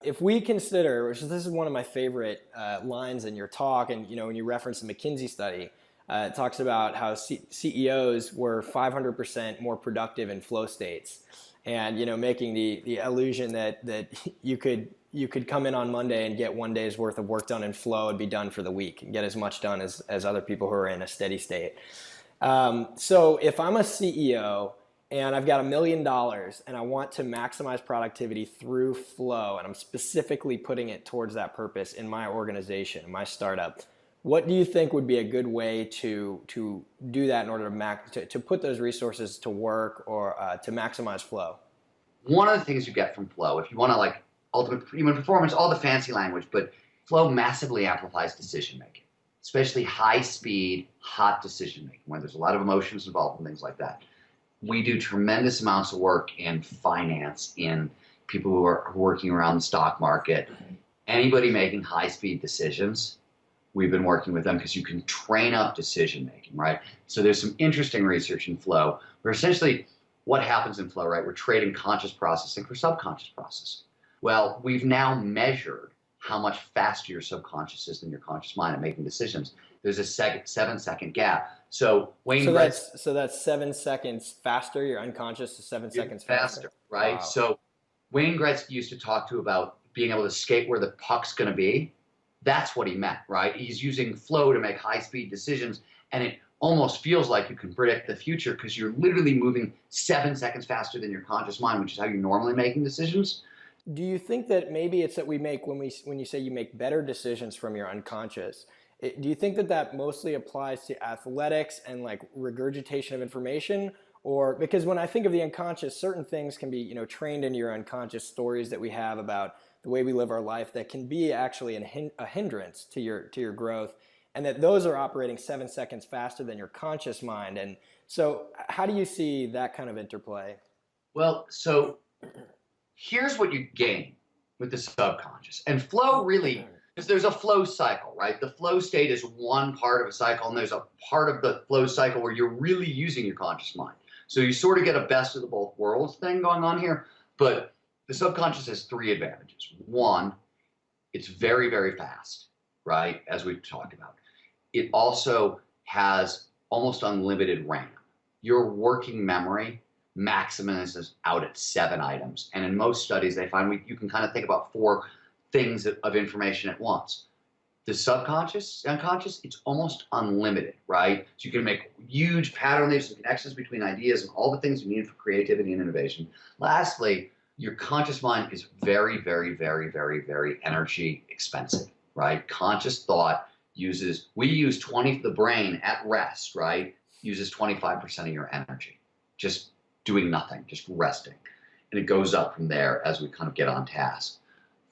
if we consider, which this is one of my favorite lines in your talk, and when you reference the McKinsey study, it talks about how CEOs were 500% more productive in flow states, and making the illusion that you could come in on Monday and get one day's worth of work done in flow and be done for the week and get as much done as other people who are in a steady state. So if I'm a CEO and I've got $1 million and I want to maximize productivity through flow, and I'm specifically putting it towards that purpose in my organization, my startup, what do you think would be a good way to do that in order to put those resources to work, or to maximize flow? One of the things you get from flow, if you want to like ultimate human performance, all the fancy language, but flow massively amplifies decision making, especially high speed, hot decision making, where there's a lot of emotions involved and things like that. We do tremendous amounts of work in finance, in people who are working around the stock market. Anybody making high speed decisions, we've been working with them because you can train up decision making, right? So there's some interesting research in flow where essentially what happens in flow, right? We're trading conscious processing for subconscious processing. Well, we've now measured how much faster your subconscious is than your conscious mind at making decisions. There's a 7-second gap. So that's 7 seconds faster. Your unconscious is 7 seconds faster, right? Wow. So Wayne Gretzky used to talk to about being able to skate where the puck's going to be. That's what he meant, right? He's using flow to make high-speed decisions, and it almost feels like you can predict the future because you're literally moving 7 seconds faster than your conscious mind, which is how you're normally making decisions. Do you think that maybe it's that we make, when you say you make better decisions from your unconscious, do you think that mostly applies to athletics and like regurgitation of information? Or because when I think of the unconscious, certain things can be trained into your unconscious, stories that we have about the way we live our life that can be actually a hindrance to your growth, and that those are operating 7 seconds faster than your conscious mind. And so how do you see that kind of interplay? Well, so here's what you gain with the subconscious. And flow really, because there's a flow cycle, right? The flow state is one part of a cycle, and there's a part of the flow cycle where you're really using your conscious mind. So you sort of get a best of the both worlds thing going on here. But the subconscious has 3 advantages. One, it's very, very fast, right? As we've talked about. It also has almost unlimited RAM. Your working memory maximizes out at 7 items. And in most studies, they find you can kind of think about 4 things of information at once. The subconscious, unconscious, it's almost unlimited, right? So you can make huge pattern leaps and connections between ideas and all the things you need for creativity and innovation. Lastly, your conscious mind is very, very, very, very, very energy expensive, right? Conscious thought the brain at rest, right? Uses 25% of your energy, just doing nothing, just resting. And it goes up from there as we kind of get on task.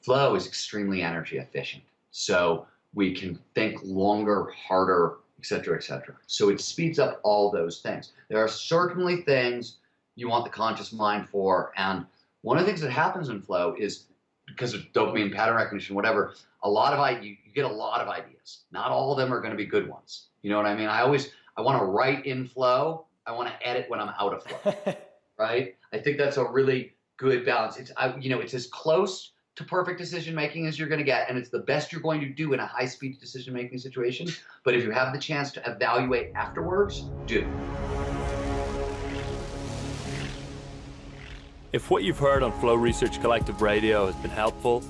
Flow is extremely energy efficient. So we can think longer, harder, et cetera, et cetera. So it speeds up all those things. There are certainly things you want the conscious mind for. And one of the things that happens in flow is because of dopamine, pattern recognition, whatever, you get a lot of ideas. Not all of them are going to be good ones. You know what I mean? I want to write in flow. I want to edit when I'm out of flow, right? I think that's a really good balance. It's as close to perfect decision-making as you're going to get, and it's the best you're going to do in a high-speed decision-making situation. But if you have the chance to evaluate afterwards, do. If what you've heard on Flow Research Collective Radio has been helpful,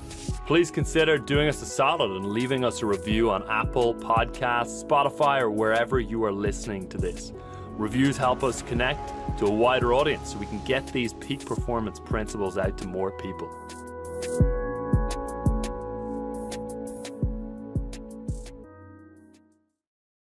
please consider doing us a solid and leaving us a review on Apple Podcasts, Spotify, or wherever you are listening to this. Reviews help us connect to a wider audience so we can get these peak performance principles out to more people.